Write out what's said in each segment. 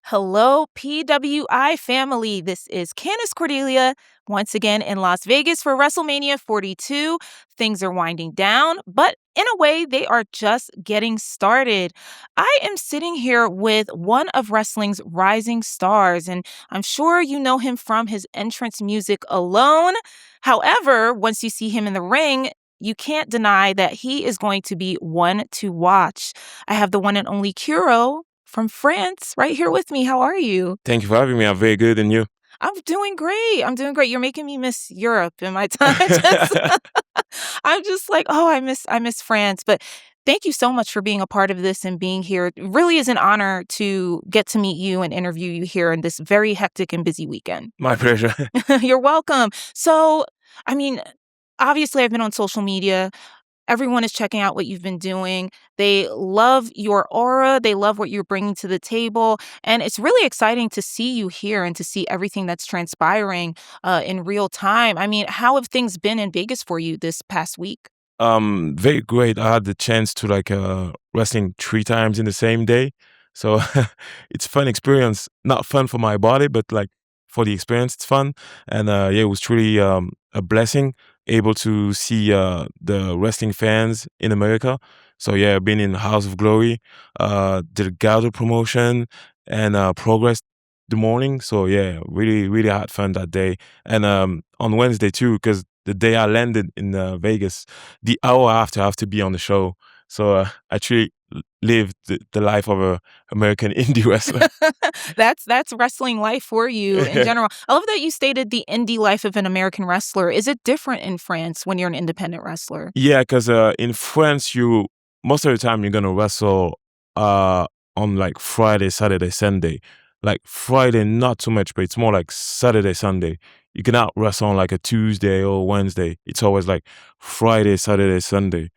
Hello, PWI family. This is Candace Cordelia once again in Las Vegas for WrestleMania 42. Things are winding down, but in a way, they are just getting started. I am sitting here with one of wrestling's rising stars, and I'm sure you know him from his entrance music alone. However, once you see him in the ring, you can't deny that he is going to be one to watch. I have the one and only Kuro from France right here with me. How are you? Thank you for having me. I'm very good, and you? I'm doing great. I'm doing great. You're making me miss Europe in my time. I'm just like, oh, I miss France. But thank you so much for being a part of this and being here. It really is an honor to get to meet you and interview you here in this very hectic and busy weekend. My pleasure. You're welcome. So, I mean, obviously I've been on social media. Everyone is checking out what you've been doing. They love your aura. They love what you're bringing to the table. And it's really exciting to see you here and to see everything that's transpiring in real time. I mean, how have things been in Vegas for you this past week? Very great. I had the chance to wrestling 3 times in the same day, so it's fun experience. Not fun for my body, but like for the experience, it's fun. And yeah, it was truly a blessing able to see the wrestling fans in America. So yeah, I've been in House of Glory, did a Gaudio promotion, and Progress the morning. So yeah, really, really had fun that day. And on Wednesday too, because the day I landed in Vegas, the hour after I have to be on the show. So I truly lived the life of a American indie wrestler. That's wrestling life for you in general. I love that you stated the indie life of an American wrestler. Is it different in France when you're an independent wrestler? Yeah, because in France, you most of the time you're gonna wrestle on like Friday, Saturday, Sunday. Like Friday, not too much, but it's more like Saturday, Sunday. You cannot wrestle on like a Tuesday or Wednesday. It's always like Friday, Saturday, Sunday.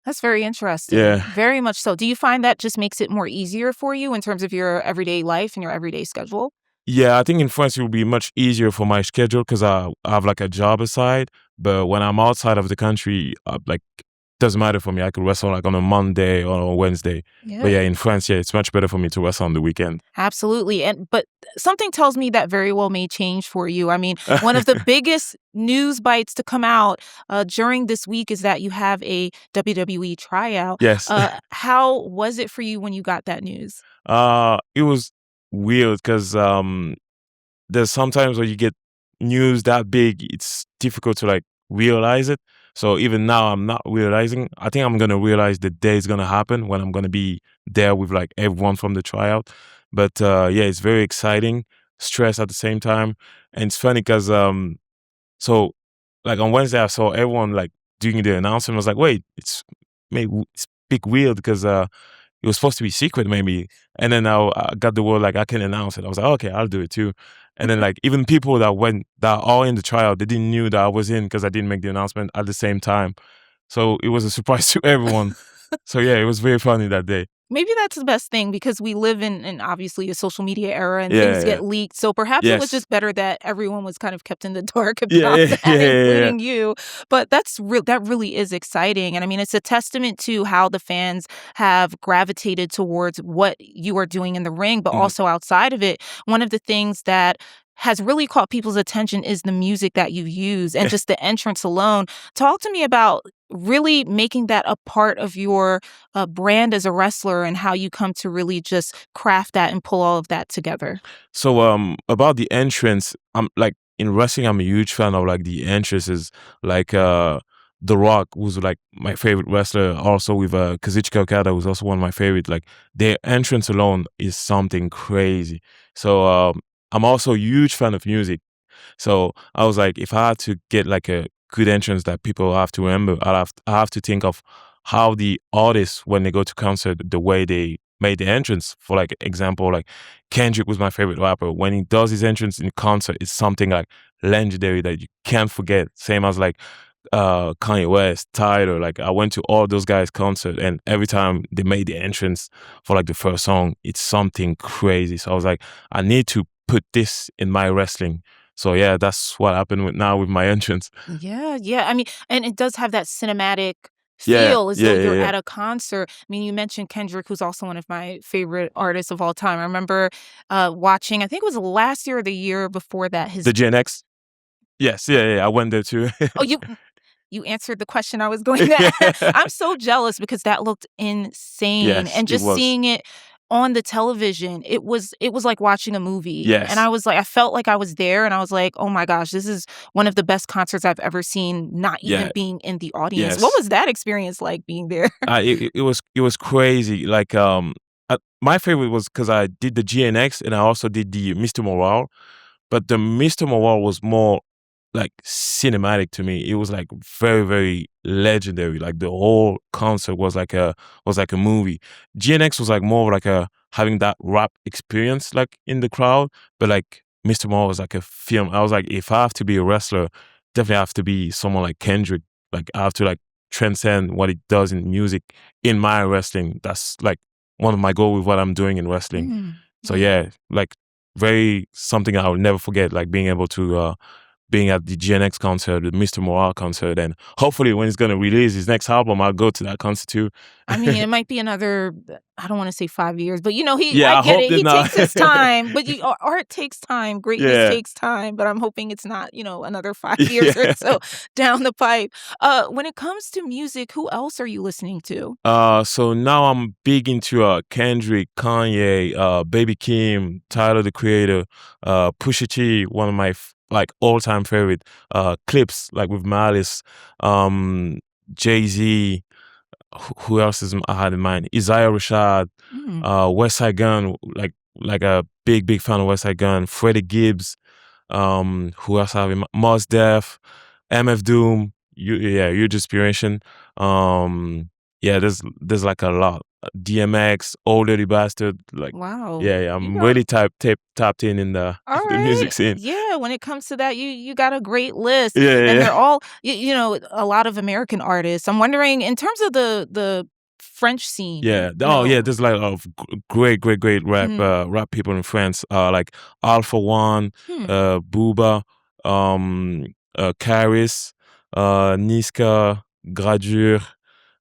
That's very interesting. Yeah. Very much so. Do you find that just makes it more easier for you in terms of your everyday life and your everyday schedule? Yeah, I think in France it will be much easier for my schedule because I have like a job aside. But when I'm outside of the country, doesn't matter for me. I could wrestle like on a Monday or a Wednesday. But yeah, in France, yeah, it's much better for me to wrestle on the weekend. Absolutely. But something tells me that very well may change for you. I mean, one of the biggest news bites to come out during this week is that you have a WWE tryout. Yes. How was it for you when you got that news? It was weird because there's sometimes when you get news that big, it's difficult to like realize it. So even now, I'm not realizing. I think I'm gonna realize the day is gonna happen when I'm gonna be there with like everyone from the tryout. But yeah, it's very exciting, stress at the same time, and it's funny because so like on Wednesday I saw everyone like doing the announcement. I was like, wait, it's big weird because it was supposed to be secret maybe. And then I got the word like I can announce it. I was like, okay, I'll do it too. And then like even people that are in the trial, they didn't knew that I was in because I didn't make the announcement at the same time. So it was a surprise to everyone. So yeah, it was very funny that day. Maybe that's the best thing because we live in obviously a social media era and Yeah, things get leaked. So perhaps it was yes. just better that everyone was kind of kept in the dark about Yeah, that, yeah. including you. But that really is exciting. And I mean, it's a testament to how the fans have gravitated towards what you are doing in the ring, but also outside of it. One of the things that has really caught people's attention is the music that you use and just the entrance alone. Talk to me about really making that a part of your brand as a wrestler and how you come to really just craft that and pull all of that together. So about the entrance, I'm like in wrestling, I'm a huge fan of like the entrances. Like The Rock was like my favorite wrestler. Also with Kazuchika Okada was also one of my favorite. Like their entrance alone is something crazy. So I'm also a huge fan of music. So I was like, if I had to get like a good entrance that people have to remember, I have to think of how the artists when they go to concert, the way they made the entrance. For like example, like Kendrick was my favorite rapper. When he does his entrance in concert, it's something like legendary that you can't forget. Same as like Kanye West, Tyler. Like I went to all those guys' concert, and every time they made the entrance for like the first song, it's something crazy. So I was like, I need to put this in my wrestling. So yeah, that's what happened with my entrance. Yeah, yeah. I mean, and it does have that cinematic feel as though you're Yeah. at a concert. I mean, you mentioned Kendrick, who's also one of my favorite artists of all time. I remember watching, I think it was last year or the year before that, his The Gen X. Yes, I went there too. oh, you answered the question I was going to ask. I'm so jealous because that looked insane, Yes, and it just was. seeing it on the television, it was like watching a movie, and Yes, I felt like I was there, and I was like, "Oh my gosh, this is one of the best concerts I've ever seen, not even yeah, being in the audience." What yes. was that experience like being there? It was crazy. My favorite was because I did the GNX and I also did the Mr. Morale. But the Mr. Morale was more like cinematic to me. It was like very, very legendary. Like the whole concert was like a movie. GNX was like more of like a having that rap experience like in the crowd, but like Mr. Morale was like a film. I was like, if I have to be a wrestler, definitely have to be someone like Kendrick. Like I have to like transcend what it does in music in my wrestling. That's like one of my goals with what I'm doing in wrestling. Mm, So wow. yeah, like very something I will never forget, like being able to being at the GNX concert, the Mr. Morale concert, and hopefully when he's gonna release his next album, I'll go to that concert too. I mean, it might be another, I don't wanna say 5 years, but, I Yeah, I get hope it, it's he not. takes his time, but art takes time, greatness Yeah, takes time, but I'm hoping it's not, another 5 years or yeah. so down the pipe. When it comes to music, who else are you listening to? So now I'm big into Kendrick, Kanye, Baby Kim, Tyler the Creator, Pusha T, one of my like all-time favorite clips, like with Malice, Jay-Z. Who else is I had in mind? Isaiah Rashad, Mm, West Side Gun, like a big fan of West Side Gun, Freddie Gibbs, who else have in Mos Def, MF Doom, huge inspiration. Yeah, there's like a lot. DMX, Old Dirty Bastard, like wow. yeah, You I'm got really tapped in the the music alright. scene. Yeah, when it comes to that, you got a great list, and Yeah. they're all a lot of American artists. I'm wondering, in terms of the French scene, Yeah. Oh, yeah. There's like of great mhm, rap people in France. Like Alpha One, hmm, Booba, Caris, Niska, Gradure,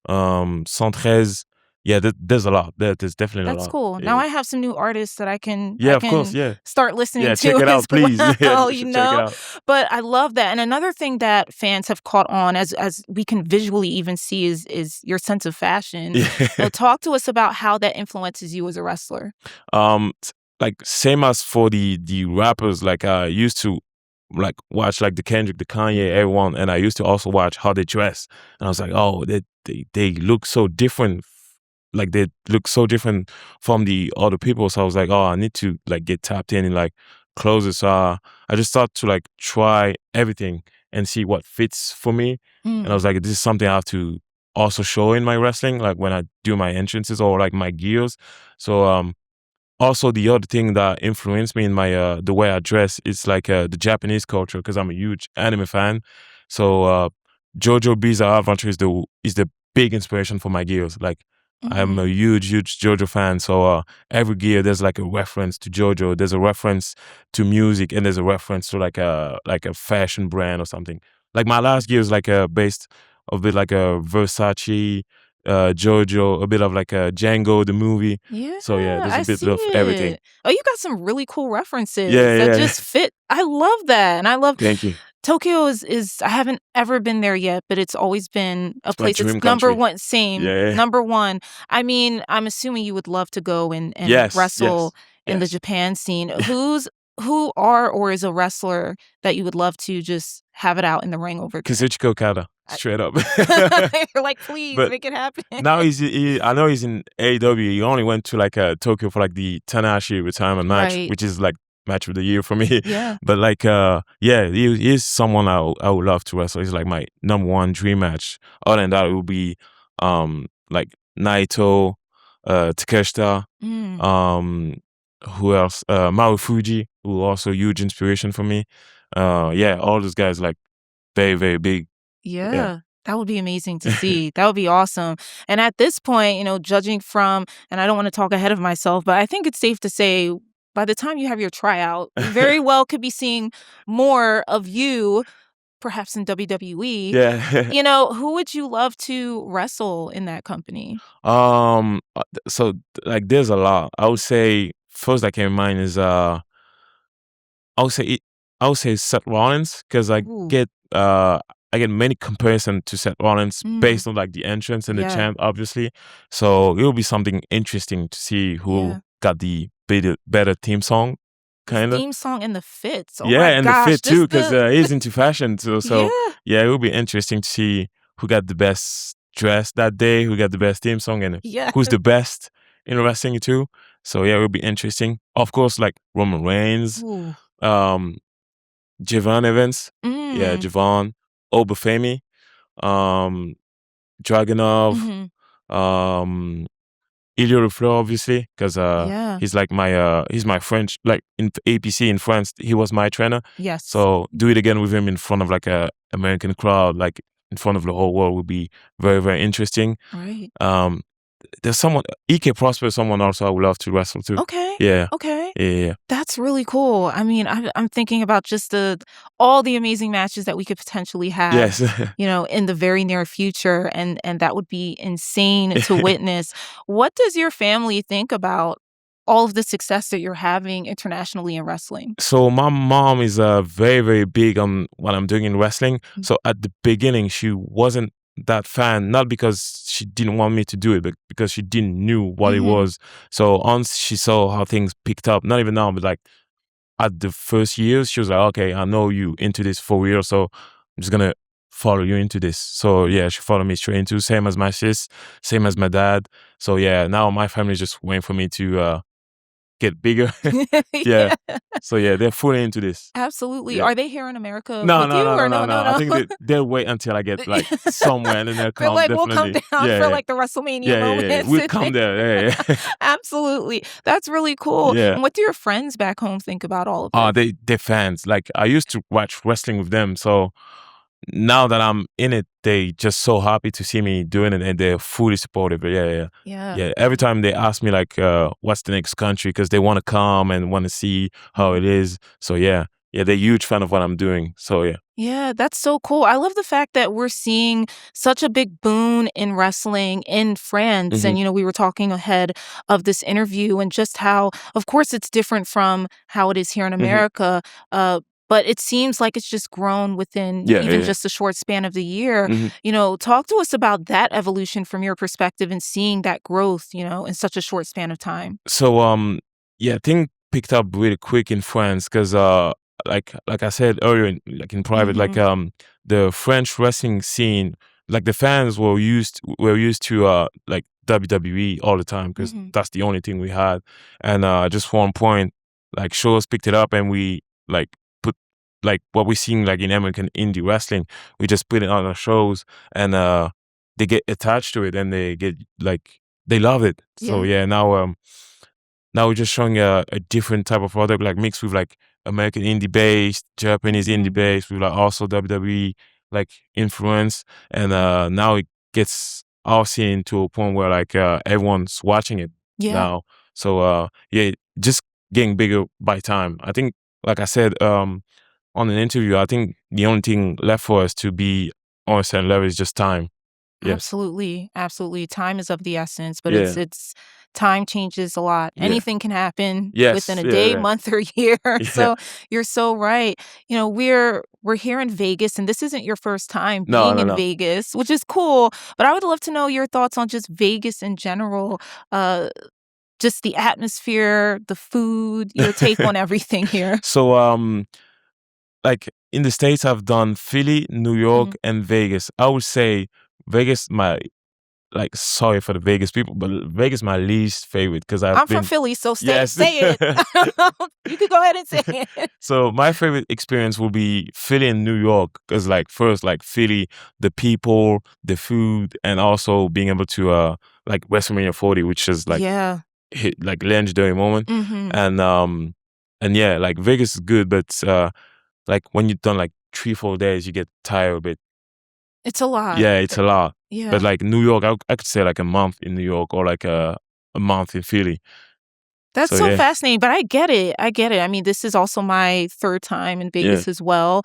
113. Yeah, there's a lot. There's definitely a that's lot. cool. Now Yeah. I have some new artists that I can Yeah, I of course. can Yeah. start listening Yeah. Check to it as out, please. Yeah, well, you should check it out. But I love that. And another thing that fans have caught on, as we can visually even see, is your sense of fashion. Yeah. Talk to us about how that influences you as a wrestler. Like same as for the rappers, like I used to like watch like the Kendrick, the Kanye, everyone, and I used to also watch how they dress, and I was like, oh, they look so different, like they look so different from the other people. So I was like, oh, I need to like get tapped in and like clothes. So I just start to like try everything and see what fits for me, and I Mm, was like, this is something I have to also show in my wrestling, like when I do my entrances or like my gears. So also, the other thing that influenced me in my the way I dress is like the Japanese culture because I'm a huge anime fan. So JoJo Bizarre Adventure is the big inspiration for my gears. Like I'm a mm, huge JoJo fan. So every gear there's like a reference to JoJo. There's a reference to music, and there's a reference to like a fashion brand or something. Like my last gear is like based a bit like a Versace, JoJo, a bit of like a Django the movie. yeah, So yeah, there's a I bit see of everything. it. Oh, you got some really cool references Yeah, that yeah. just fit. I love that, and I love Thank you. Tokyo is I haven't ever been there yet, but it's always been a It's my place. It's dream number country. 1, same, Yeah. number 1. I mean, I'm assuming you would love to go and Yes, wrestle yes, in the yes. Japan scene. Who are or is a wrestler that you would love to just have it out in the ring over there? Kazuchika Okada, I straight up. You're like, "Please But make it happen." now I know he's in AEW. He only went to like Tokyo for like the Tanahashi retirement match, Right. which is like match of the year for me. Yeah. But like yeah, he is someone I would love to wrestle. He's like my number one dream match. Other than that, it would be like Naito, Takeshita, Mm. um who else? Marufuji, who also huge inspiration for me. Yeah, all those guys like very, very big. Yeah. Yeah, that would be amazing to see. That would be awesome. And at this point, judging from, and I don't want to talk ahead of myself, but I think it's safe to say by the time you have your tryout, we very well could be seeing more of you perhaps in WWE, Yeah. who would you love to wrestle in that company? So like there's a lot. I would say first that came in mind is I would say it, I would say Seth Rollins because Ooh. I get many comparison to Seth Rollins Mm, based on like the entrance and the yeah. chant, obviously. So it will be something interesting to see who Yeah. got the better theme song, The kind of. theme song and the fits. Oh Yeah, my and the gosh. fit too, Just because the he's into fashion too. Yeah. So yeah, it will be interesting to see who got the best dress that day, who got the best theme song, and Yeah. who's the best in wrestling too. So yeah, it will be interesting. Of course, like Roman Reigns, Ooh. um, Javon Evans, yeah, Mm. Javon, Obafemi, um, Dragunov, Mhm. um, Ilya Ruflo, obviously, because Yeah. he's my French, like in APC in France, he was my trainer. Yes. So do it again with him in front of like a American crowd, like in front of the whole world, would be very very interesting. Right. Um, there's someone EK Prosper, someone also I would love to wrestle too. Okay. Yeah, Okay. yeah, yeah. That's really cool. I mean, I'm thinking about just all the amazing matches that we could potentially have, Yes. in the very near future, and that would be insane to witness. What does your family think about all of the success that you're having internationally in wrestling? So my mom is very very big on what I'm doing in wrestling. Mm. So at the beginning she wasn't that fan, not because she didn't want me to do it, but because she didn't knew what it Mhm. was. So once she saw how things picked up, not even now, but like at the first years, she was like, "Okay, I know you into this for real, so I'm just gonna follow you into this." So yeah, she followed me straight into same as my sis, same as my dad. So yeah, now my family's just waiting for me to get bigger. Yeah. Yeah. So yeah, they're fully into this. Absolutely. Yeah. Are they here in America No, with no, you no, no, or no, no, no. no, I think no? they'll wait until I get like somewhere and then they'll They're come like, "We'll come definitely. down Yeah, for, yeah. like, the WrestleMania Yeah, yeah, yeah. moments." We'll come there. Yeah, yeah. Absolutely. That's really cool. Yeah. And what do your friends back home think about all of this? They're fans. Like I used to watch wrestling with them, so now that I'm in it, they just so happy to see me doing it, and they're fully supportive. But yeah, yeah, Yeah. yeah. Every time they ask me like, what's the next country, because they want to come and want to see how Mhm. it is. So yeah, yeah, they're huge fan of what I'm doing. So yeah. Yeah, that's so cool. I love the fact that we're seeing such a big boon in wrestling in France. Hmm. And, we were talking ahead of this interview and just how, of course, it's different from how it is here in Hmm. America. But it seems like it's just grown within Yeah, even yeah. just a short span of the year. Hmm. Talk to us about that evolution from your perspective and seeing that growth, in such a short span of time. So yeah, thing picked up really quick in France because like I said earlier, like in private, like Hmm. the French wrestling scene, like the fans were used to like WWE all the time because Hmm. that's the only thing we had, and just one point, like shows picked it up and we like put like what we're seeing like in American indie wrestling, we just put it on our shows and they get attached to it and they get like they love it. So Yeah. yeah, now we're just showing a different type of product, like mixed with like American indie based, Japanese indie Hmm. based, with like also WWE like influence, and now it gets our scene to a point where like everyone's watching it Yeah. now. So yeah, just getting bigger by time. I think, like I said on an interview, I think the only thing left for us to be on a certain level is just time. Yes. Absolutely, absolutely. Time is of the essence, but it's Yeah. it's time changes a lot. Yeah. Anything can happen within Yes. a Yeah. day, Yeah. month, or year. Yeah. So you're so right. We're here in Vegas, and this isn't your first time No. being No. in No. Vegas, which is cool. But I would love to know your thoughts on just Vegas in general. Uh, just the atmosphere, the food, your take on everything here. So like in the States, I've done Philly, New York, Mhm. and Vegas. I would say Vegas, my like sorry for the Vegas people, but Vegas my least favorite because I've I'm from been Philly, so say yes. say it. You could go ahead and say it. So my favorite experience will be Philly and New York because like first like Philly, the people, the food, and also being able to like WrestleMania 40, which is like Yeah. hit like legendary moment, Mhm. and yeah, like Vegas is good, but like when you've done like 3 4 days, you get tired of it. It's a lot. Yeah, it's a lot. But Yeah. like New York, I could say like a month in New York or like a month in Philly. That's So so yeah, fascinating, but I get it. I get it. I mean, this is also my third time in yeah, Vegas as well.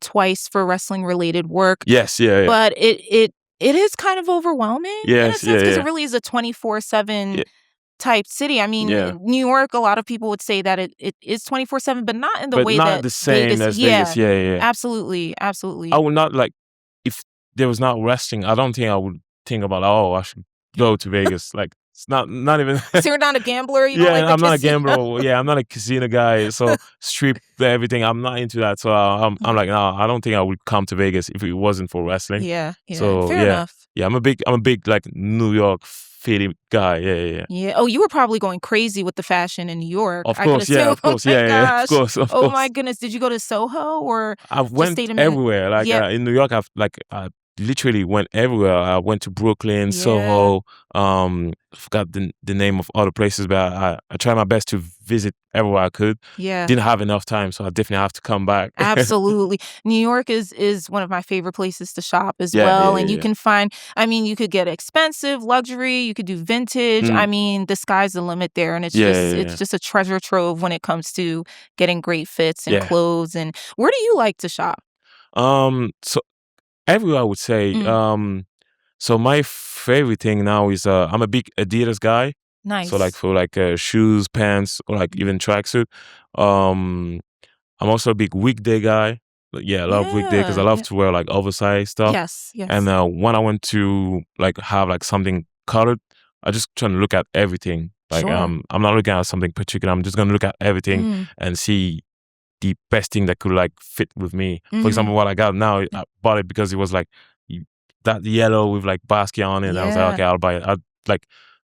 Twice for wrestling related work, yes, yeah, yeah, but it is kind of overwhelming in a yes, sense yeah, because it yeah, really is a 24/7 yeah, type city. I mean, yeah. New York, a lot of people would say that it is 24/7, but not in the But way not that the same Vegas. as Vegas. Yeah, Yeah, yeah, yeah. absolutely, I absolutely. would not like if there was not wrestling. I don't think I would think about, oh, I should go to Vegas. Like it's not even. So you're not a gambler. You don't like Yeah, the I'm not a casino. gambler. Yeah, I'm not a casino guy. So strip everything. I'm not into that. So I'm like, no, I don't think I would come to Vegas if it wasn't for wrestling. Yeah, yeah. So Fair yeah, enough. yeah. I'm a big like New York Philly guy. Yeah, yeah, yeah. Yeah. Oh, you were probably going crazy with the fashion in New York, Of I could course, yeah, assume. of Oh course, my yeah, yeah, yeah, of gosh. course, of Oh my course. goodness. Did you go to Soho or I just went stayed in everywhere. Like Yeah. in New York, I literally went everywhere. I went to Brooklyn, Yeah. Soho. I forgot the name of other places, but I tried my best to visit everywhere I could. Yeah. Didn't have enough time, so I definitely have to come back. Absolutely. New York is one of my favorite places to shop as Yeah, yeah, well, and yeah, you yeah. can find I mean, you could get expensive, luxury, you could do vintage. I Mm, mean, the sky's the limit there, and yeah, yeah, it's yeah. just a treasure trove when it comes to getting great fits and Yeah. clothes. And where do you like to shop? So everywhere I would say. Mm, So my favorite thing now is I'm a big Adidas guy. So like nice. for like shoes, pants, or like Mhm. even tracksuit. Um, I'm also a big weekday guy. Like, yeah, I love weekday because Yeah, I love yeah. to wear like oversized stuff. Yes, And yes. when I went to like have like something colored, I just trying to look at everything. Like Sure. I'm not looking at something particular. I'm just gonna look at everything Mm, and see the best thing that could like fit with me. For mhm. example, what I got now, Yeah. I bought it because it was like y- that yellow with like basket on it. And I was like, Yeah. okay, I'll buy it. Like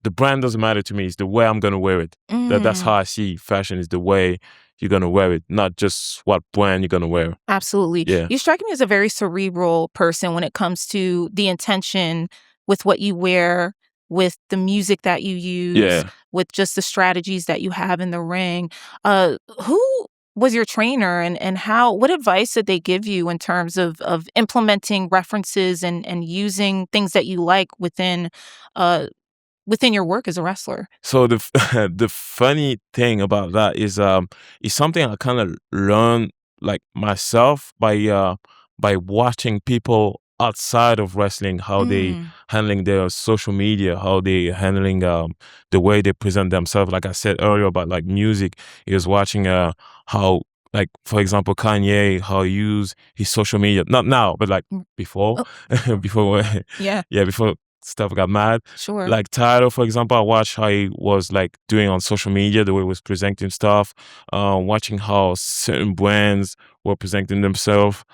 the brand doesn't matter to me. It's the way I'm gonna wear it. That's Mm. how I see fashion is the way you're gonna wear it, not just what brand you're gonna wear. Absolutely. Yeah, You strike me as a very cerebral person when it comes to the intention with what you wear, with the music that you use, yeah. with just the strategies that you have in the ring. Who was your trainer and how what advice did they give you in terms of implementing references and using things that you like uh within your work as a wrestler? So the funny thing about that is something I kind of learned like myself by watching people outside of wrestling how they Mm, handling their social media, how they handling the way they present themselves. Like I said earlier about like music, is watching how like for example Kanye how he use his social media not now but like mm. before Oh, before yeah, yeah before stuff got mad sure. like Tyler, for example, I watched how he was like doing on social media, the way he was presenting stuff, watching how certain brands were presenting themselves.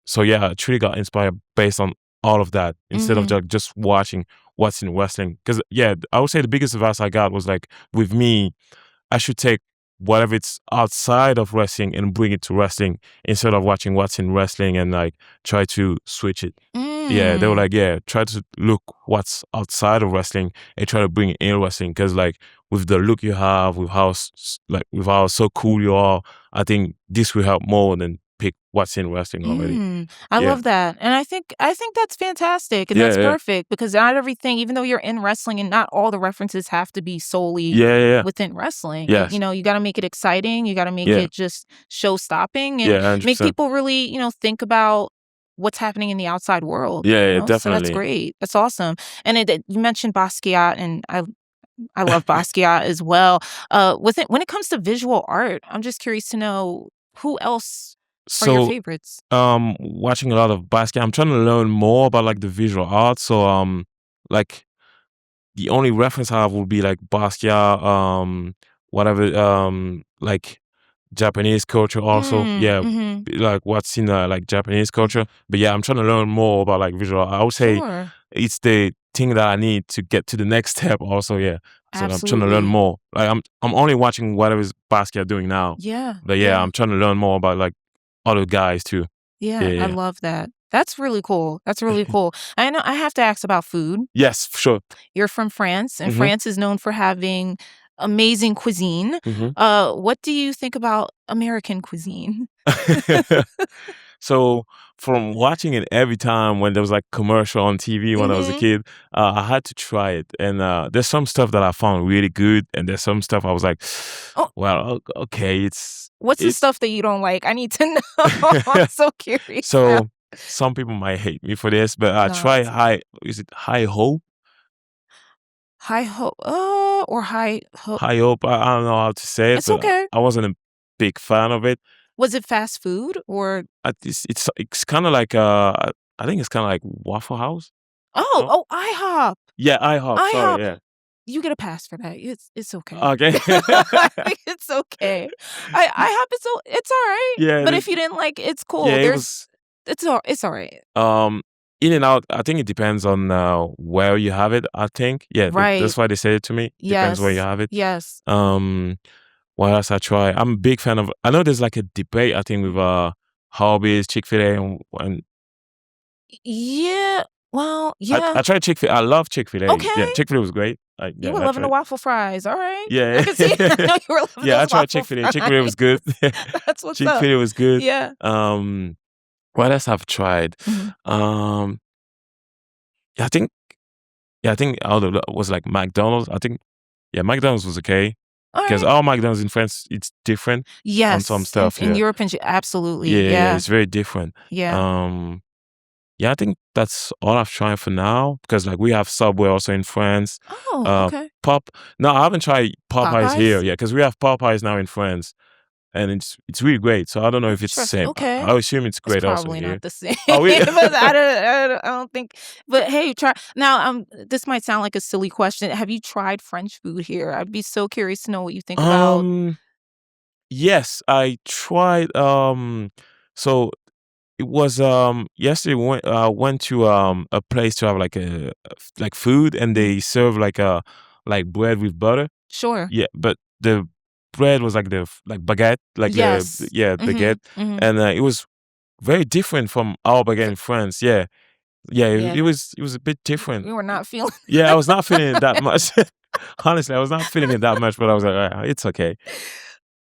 So yeah, I truly got inspired based on all of that instead of Mhm. just watching what's in wrestling. Because yeah, I would say the biggest advice I got was like with me, I should take whatever it's outside of wrestling and bring it to wrestling instead of watching what's in wrestling and like try to switch it. Yeah, they were Mm. like, yeah, try to look what's outside of wrestling and try to bring it in wrestling because like with the look you have, with how like with how so cool you are, I think this will help more than pick what's in wrestling already. I Yeah, love that, and I think that's fantastic, and yeah, that's yeah, perfect because not everything, even though you're in wrestling, and not all the references have to be solely yeah, yeah, yeah. within wrestling. Yes, You got to make it exciting. You got to make yeah, it just show stopping and yeah, hundred make percent. people really, think about what's happening in the outside world. Yeah, yeah, So that's definitely. great. That's awesome. And you mentioned Basquiat, and I love Basquiat as well. When it comes to visual art, I'm just curious to know who else are your So favorites. watching a lot of basket. I'm trying to learn more about like the visual art. So like the only reference I have would be like Basquiat, whatever, like Japanese culture also. Mm, Yeah, mhm. like what's in like Japanese Mm, culture. But yeah, I'm trying to learn more about like visual. I would say sure. it's the thing that I need to get to the next step. Also, yeah. So I'm trying to learn Absolutely. more. Like I'm only watching whatever is Basquiat doing now. Yeah, But yeah, yeah, I'm trying to learn more about like other guys too. Yeah, yeah, I yeah. love that. That's really cool. That's really cool. I know I have to ask about food. Yes, for sure. You're from France, and Mhm, France is known for having amazing cuisine. mhm. What do you think about American cuisine? So from watching it every time when there was like commercial on TV when I was a Mhm. kid, I had to try it. And there's some stuff that I found really good, and there's some stuff I was like, Oh, well, okay, what's the it's stuff that you don't like? I need to know. I'm so curious now. so some people might hate me for this, but I No, try it's okay. high. Is it high hope? High hope, or high hope. High hope. I don't know how to say it, It's but okay. I wasn't a big fan of it. Was it fast food or It's kind of like I think it's kind of like Waffle House. oh, No. oh, IHOP. Yeah, IHOP. Sorry. IHOP. Yeah. You get a pass for that. It's okay. Okay. I think it's okay. IHOP is it's alright, Yeah. but if you didn't like it, it's Yeah. cool. It was. It's alright. Um. In and out. I think it depends on where you have it. I think. Yeah. Right. That's why they said it to me. Depends where you Yes. have it. Yes. Um. What else I try? I'm a big fan of. I know there's like a debate. I think with Harvey's, Chick-fil-A, and Yeah. Well, yeah. I tried Chick-fil-A. I love Chick-fil-A. Yeah, Okay. Chick-fil-A was great. You Yeah, were I loving the tried. waffle fries. Alright. I Yeah. can see I know you were loving Yeah, I those tried waffle Chick-fil-A. Chick-fil-A fries. was good. That's what's up. Chick-fil-A was good. Yeah. What else I've tried? Mhm. Um, yeah, I think I think out of that was like McDonald's. I think McDonald's was okay because Alright. all McDonald's in France it's different on some Yes. In stuff. in Yeah, Europe and absolutely. yeah, Yeah. it's very different. Yeah. Um, yeah, I think that's all I've tried for now because like we have Subway also in France. Oh, okay. Pop. No, I haven't tried Popeyes here. Popeyes? Yeah, because we have Popeyes now in France, and it's really great. So I don't know if it's the Interesting. same. Okay. I assume it's It's great also probably here. not the same, Oh yeah. but I don't think but hey, try now, this might sound like a silly question. Have you tried French food here? I'd be so curious to know what you think about um. Yes, I tried. So it was yesterday. Went to a place to have like like food, and Mhm. they serve like like bread with butter. Sure. Yeah, but the bread was like like baguette, like Yes. yeah, baguette, Mhm, mhm. and it was very different from our baguette in France. Yeah, yeah, Yeah. it was a bit different. You were not feeling Yeah, I was not feeling it that much. Honestly, I was not feeling it that much, but I was like, it's okay.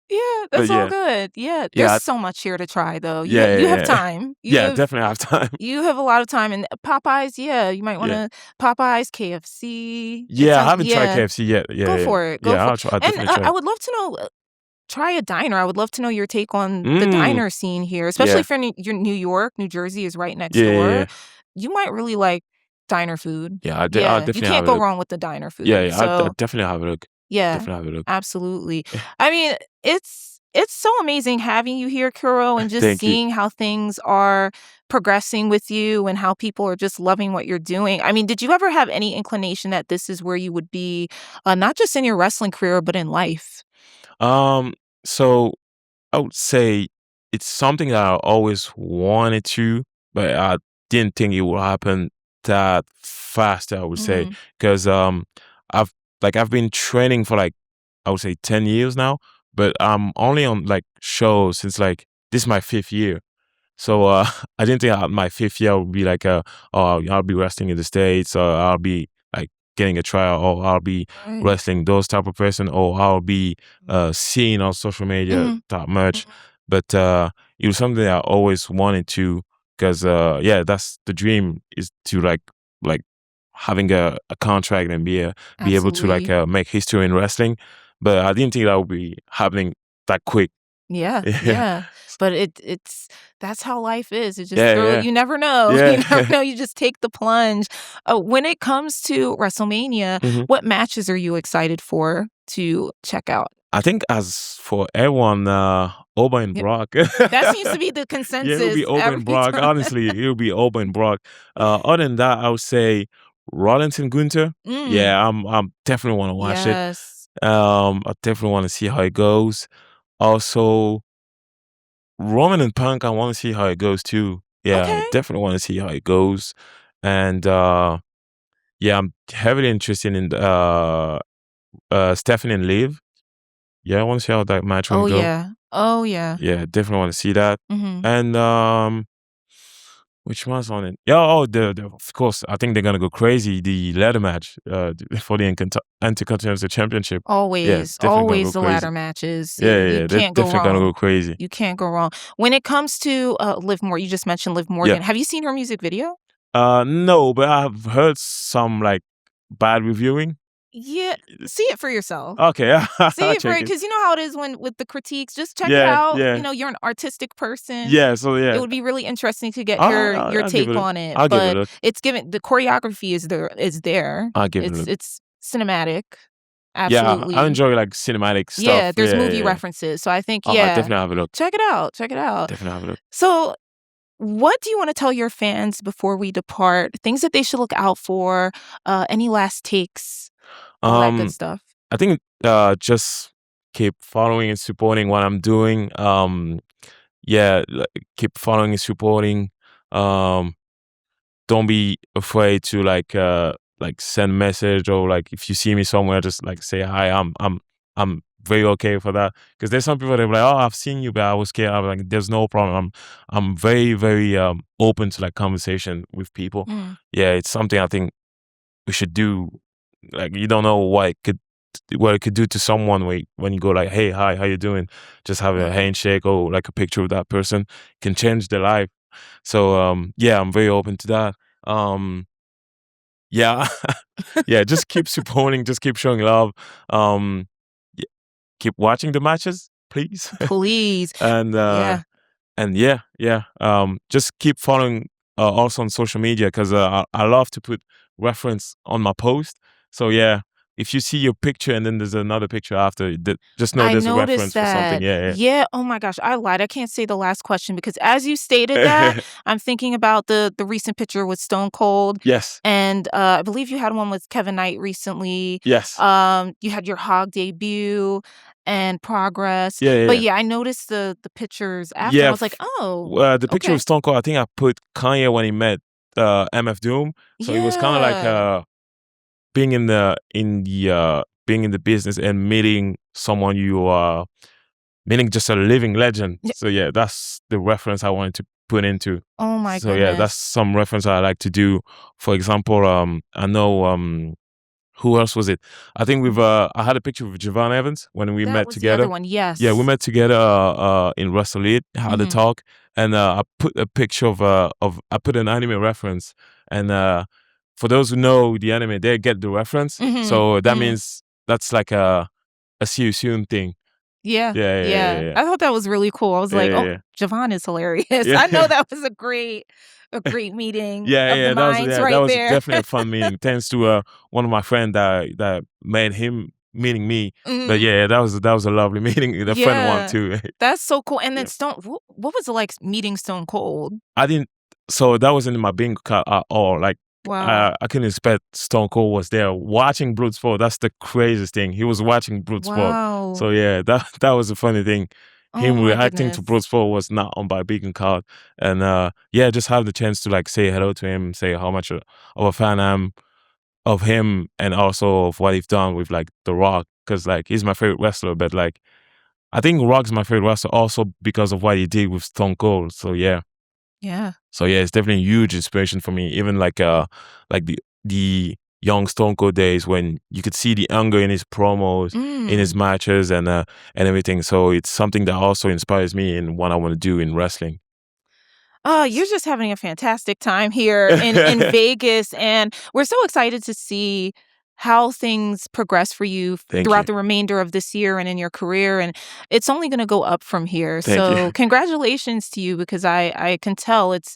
Yeah, But that's all yeah, good. Yeah, there's yeah, so much here to try, though. yeah, You have yeah, yeah. time. Yeah, definitely have time. You have a lot of time, and Popeyes, yeah, you might Yeah. wanna Popeyes, KFC, it Yeah, I sounds haven't tried yeah, KFC yet. Yeah, go yeah. for it, go Yeah, for I'll and definitely I try. would love to know, try a diner. I would love to know your take on the Mm, diner scene here, especially yeah. if you're New York, New Jersey is right next Yeah, yeah, door. yeah. You might really like diner food. Yeah, I'll Yeah, you definitely can't have a go look. wrong with the diner Yeah, food, yeah, I'll so definitely have a look. yeah, Definitely have a look. absolutely. I mean, it's so amazing having you here, Kuro, and just Thank you. seeing how things are progressing with you and how people are just loving what you're doing. I mean, did you ever have any inclination that this is where you would be, not just in your wrestling career, but in life? Um, so I would say it's something that I always wanted to, but I didn't think it would happen that fast, I would say. Mhm. Because I've I've been training for like I would say 10 years now, but I'm only on like shows since like this is my fifth year. So I didn't think my fifth year would be like oh I'll be wrestling in the States or I'll be like getting a tryout or I'll be Right. wrestling those type of person or I'll be seen on social media Mhm. that much. Mhm. But it was something I always wanted to because yeah, that's the dream is to like having a contract and be able to like Absolutely. make history in wrestling. But I didn't think that would be happening that quick. Yeah, Yeah. yeah. But it's that's how life is. It just Yeah, throw yeah. you never know. You never Yeah. know. You just take the plunge. When it comes to WrestleMania, Mhm. what matches are you excited for to check out? I think as for everyone, Oba and Yep. Brock. That seems to be the Yeah, it'll consensus be Oba and every Brock. time. Honestly, it'll be Oba and Brock. Other than that, I would say Rollins and Gunther. Mm, Yeah, I'm definitely want to watch it. yes. I definitely want to see how it goes. Also, Roman and Punk, I want to see how it goes too. Yeah, I Okay. definitely want to see how it goes. And yeah, I'm heavily interested in Stephanie and Liv. Yeah, I want to see how that match will Oh, go. yeah. Oh, yeah. Yeah, definitely want to see that. Mhm. And Which one's on it? Yeah, oh, of course. I think they're gonna go crazy. The ladder match, for the Intercontinental Championship. Yeah, Always, definitely gonna go always the ladder crazy. matches. Yeah, yeah, You yeah, they're can't go definitely gonna go wrong. crazy. You can't go wrong. When it comes to Liv Morgan, you just mentioned Liv Yeah. Morgan. Have you seen her music video? No, but I've heard some like bad reviewing. Yeah, see it for yourself. Okay, See I'll it for it, check it. because you know how it is when with the critiques. Just check it Yeah, out. yeah, You know, you're an artistic person. yeah. So It yeah, would be really interesting to get I'll, your I'll, your I'll give take it. on it. I'll give it a But look. it's given the choreography is there. Is there. I'll give it a It's look. it's cinematic. Yeah, I Absolutely. enjoy like cinematic Yeah, stuff. there's Yeah, movie yeah, yeah. references. So I think, I yeah, definitely have a look. check it out. Check it out. Definitely have a look. So, what do you want to tell your fans before we depart? Things that they should look out for, any last takes, all that good Um, stuff. I think just keep following and supporting what I'm doing. Yeah, keep following and supporting. Um, don't be afraid to like send message, or like if you see me somewhere, just like say hi. I'm very okay for that, because there's some people that are like, oh, I've seen you, but I was scared. I'm like, there's no problem. I'm very very open to like conversation with people. Mm. Yeah, it's something I think we should do. Like, you don't know what it could do to someone when you go like, hey, hi, how you doing? Just have a Yeah. handshake or like a picture with that person can change their life. So yeah, I'm very open to that. Yeah, yeah, just keep supporting, just keep showing love. Um, y- keep watching the matches, please. Please. and Yeah. and yeah, just keep following also on social media, because I love to put reference on my post. So yeah, if you see your picture and then there's another picture after, just know I there's a noticed reference for something. that. Yeah, Yeah. Oh my gosh, I lied. I can't say the last question because as you stated that, yeah. I'm thinking about the recent picture with Stone Cold, Yes, and I believe you had one with Kevin Knight recently. yes, You had your Hog debut and Progress. yeah, yeah, But yeah. yeah, I noticed the pictures after, and I Yeah, was like, oh, the picture of okay. Stone Cold, I think I put Kanye when he met MF Doom. So it was kind of like Yeah. being in the business and meeting someone you are meaning just a living legend. Yeah. So yeah, that's the reference I wanted to put into. Oh my So yeah, that's goodness. some reference I like to do. For example, I know who else was it? I think I had a picture with Javon Evans when we That met was the other together. one. Yeah, we Yes. met together in WrestleMania, had a Mhm. talk, and I put a picture of I put an anime reference, and for those who know the anime, they get the reference. Mhm. So that Mhm. means that's like a see you soon thing. Yeah, Yeah, yeah, yeah, yeah. yeah, I thought that was really cool. I was like, "Oh, yeah, Javon is hilarious." yeah, I know yeah. that was a great meeting Yeah, of the yeah, minds that right was there. definitely a fun meeting. Thanks to one of my friend that made him meeting me. But Mhm. yeah, that was a lovely meeting. A friend one Yeah. too. That's so cool, and then Yeah. Stone what was it like meeting Stone Cold? I didn't. So that wasn't in my bingo card at all. Like Wow. I couldn't expect Stone Cold was there watching Bloodsport. That's the craziest thing. He was watching Bloodsport. So Wow. yeah, that was a funny thing. Oh Him my reacting to goodness. Bloodsport was not on my bingo card, and yeah, just have the chance to like say hello to him, say how much of a fan I am of him, and also of what he's done with like The Rock, because like he's my favorite wrestler. But like I think Rock's my favorite wrestler also because of what he did with Stone Cold. So yeah. Yeah. So yeah, it's definitely a huge inspiration for me. Even like the young Stone Cold days when you could see the anger in his promos, in his Mm. matches, and everything. So it's something that also inspires me in what I want to do in wrestling. Oh, you're just having a fantastic time here in Vegas, and we're so excited to see how things progress for you Thank throughout you, the remainder of this year and in your career, and it's only gonna go up from here. thank you, So congratulations to you because I can tell it's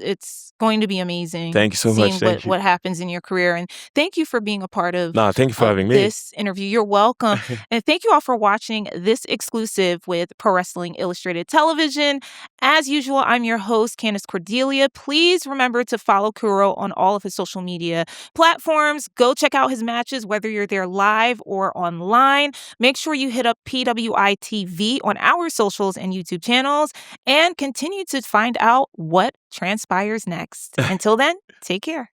going to be amazing thank you so much. seeing what Thank you. what happens in your career, and thank you for being a part Nah, thank you for having me. this interview. You're welcome, and thank you all for watching this exclusive with Pro Wrestling Illustrated Television. As usual, I'm your host, Candace Cordelia. Please remember to follow Kuro on all of his social media platforms. Go check out his matches, whether you're there live or online. Make sure you hit up PWI TV on our socials and YouTube channels and continue to find out what transpires next. Until then, take care.